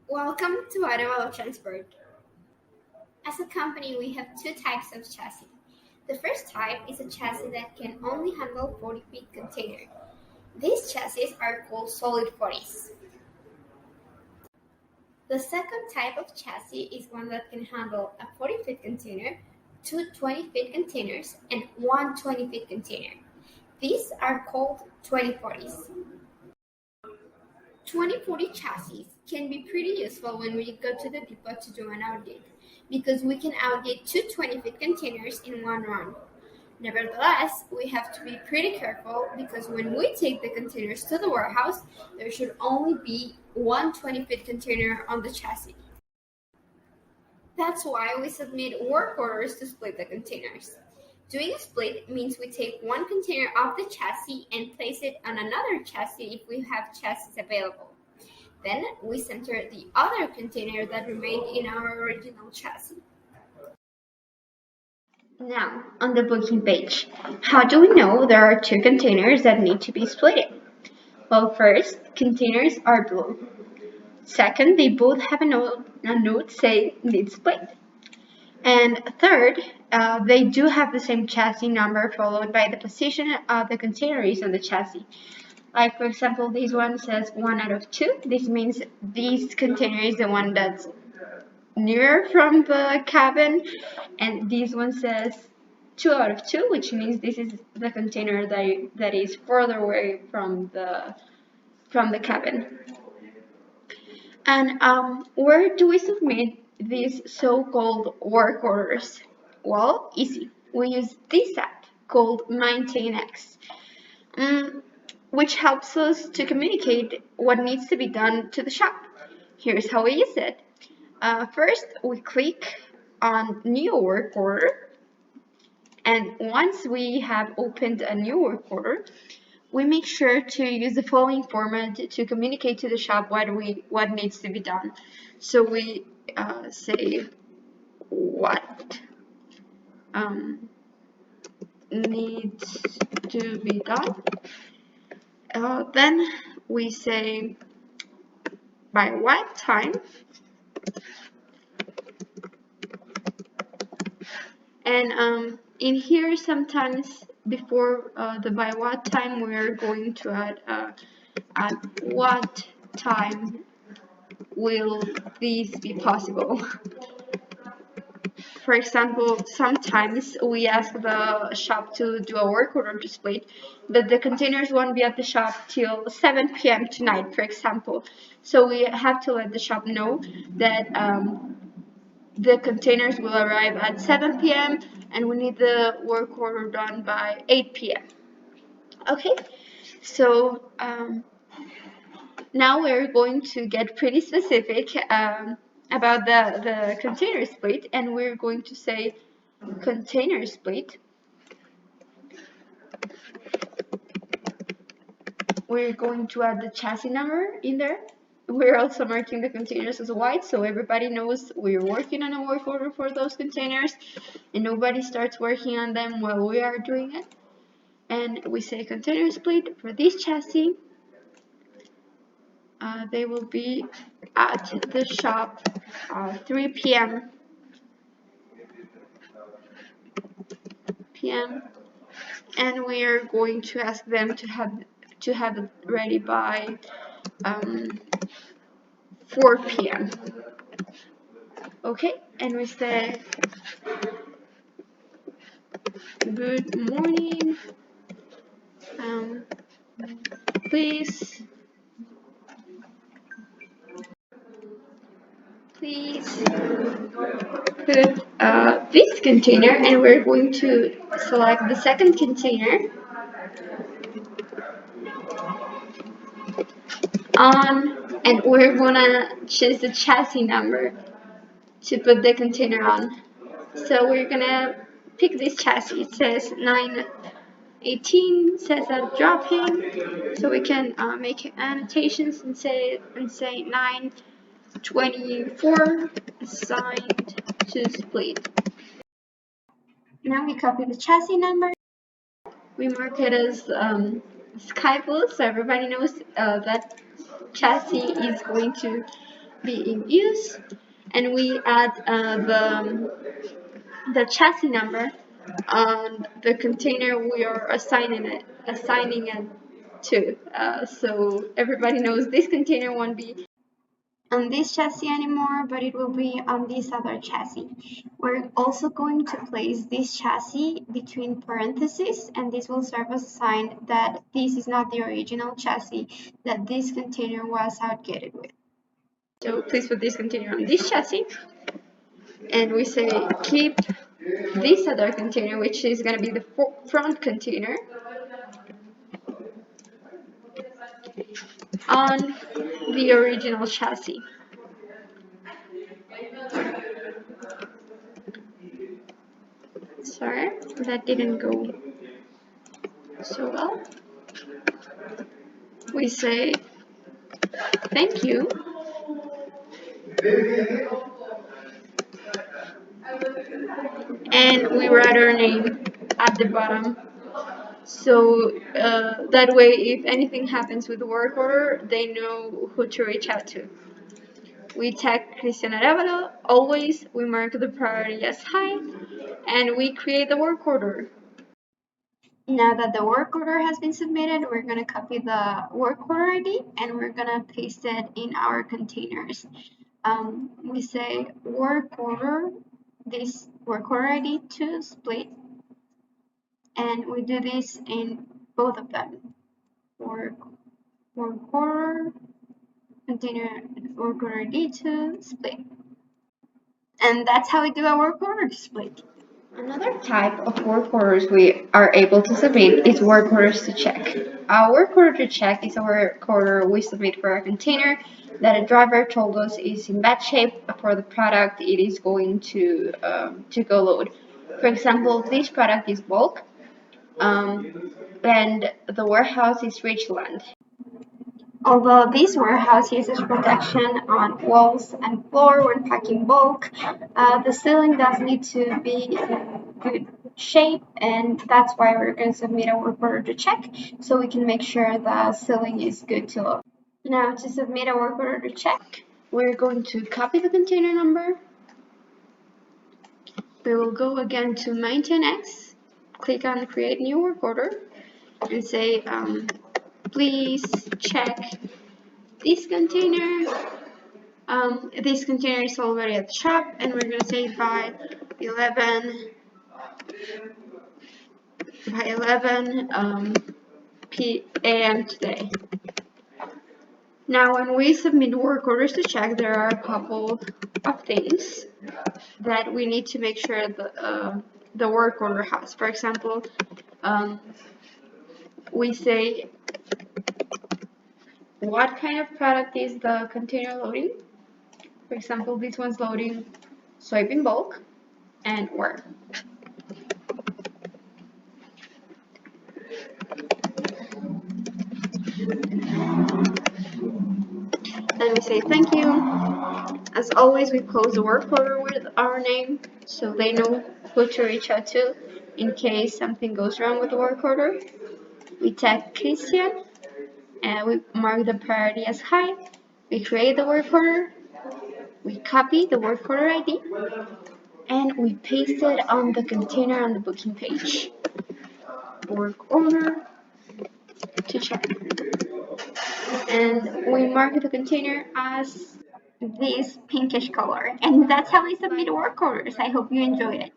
Welcome to Arevalo Transport. As a company, we have two types of chassis. The first type is a chassis that can only handle 40 feet container. These chassis are called solid 40s. The second type of chassis is one that can handle a 40-feet container, two 20-feet containers, and one 20-feet container. These are called 2040s. 2040 chassis can be pretty useful when we go to the depot to do an outgate, because we can outgate two 20-feet containers in one run. Nevertheless, we have to be pretty careful because when we take the containers to the warehouse, there should only be one 20-feet container on the chassis. That's why we submit work orders to split the containers. Doing a split means we take one container off the chassis and place it on another chassis if we have chassis available. Then we center the other container that remained in our original chassis. Now, on the booking page, how do we know there are two containers that need to be split? Well, first, containers are blue. Second, they both have a note saying need split. And third, they do have the same chassis number followed by the position of the container is on the chassis. Like, for example, this one says 1 out of 2. This means this container is the one that's nearer from the cabin, and this one says 2 out of 2, which means this is the container that is further away from the cabin. And where do we submit these so-called work orders? Well, easy. We use this app called MaintainX, which helps us to communicate what needs to be done to the shop. Here's how we use it. First, we click on New Work Order, and once we have opened a new work order, we make sure to use the following format to communicate to the shop what needs to be done. So we say what needs to be done. Then we say by what time, and in here sometimes before the by what time we're going to add at what time will this be possible. For example, sometimes we ask the shop to do a work order to split, but the containers won't be at the shop till 7 p.m. tonight, for example. So we have to let the shop know that the containers will arrive at 7 p.m. and we need the work order done by 8 p.m. Okay, so now we're going to get pretty specific about the container split, and we're going to say container split. We're going to add the chassis number in there. We're also marking the containers as white so everybody knows we're working on a work order for those containers and nobody starts working on them while we are doing it. And we say container split for this chassis. They will be at the shop 3 p.m. And we are going to ask them to have it ready by 4 p.m. Okay, and we say good morning. Please put this container, and we're going to select the second container on, and we're gonna choose the chassis number to put the container on. So we're gonna pick this chassis. It says 918, says that dropping, so we can make annotations and say 924 assigned to split. Now we copy the chassis number. We mark it as sky blue, so everybody knows that chassis is going to be in use, and we add the chassis number on the container we are assigning it to. So everybody knows this container won't be on this chassis anymore, but it will be on this other chassis. We're also going to place this chassis between parentheses, and this will serve as a sign that this is not the original chassis that this container was outfitted with. So please put this container on this chassis, and we say keep this other container, which is going to be the front container, on the original chassis. Sorry, that didn't go so well. We say thank you, and we write our name at the bottom. So that way, if anything happens with the work order, they know who to reach out to. We tag Christian Arevalo, always we mark the priority as high, and we create the work order. Now that the work order has been submitted, we're going to copy the work order ID and we're going to paste it in our containers. We say work order, this work order ID to split, and we do this in both of them. Work order, container work order ID to split. And that's how we do our work order split. Another type of work orders we are able to submit is work orders to check. A work order to check is a work order we submit for a container that a driver told us is in bad shape for the product it is going to go load. For example, this product is bulk, and the warehouse is Richland. Although this warehouse uses protection on walls and floor when packing bulk, the ceiling does need to be in good shape, and that's why we're going to submit a work order to check so we can make sure the ceiling is good to load. Now to submit a work order to check, we're going to copy the container number. We will go again to Maintenance, click on Create New Work Order, and say, please check this container. This container is already at the shop, and we're going to say by 11 p.m. today. Now, when we submit work orders to check, there are a couple of things that we need to make sure the work order has. For example, we say what kind of product is the container loading. For example, this one's loading soybean bulk, and where. Then we say thank you. As always, we close the work order with our name so they know who to reach out to in case something goes wrong with the work order. We tag Christian and we mark the priority as high. We create the work order. We copy the work order ID and we paste it on the container on the booking page. Work order to check. And we mark the container as this pinkish color. And that's how we submit work orders. I hope you enjoyed it.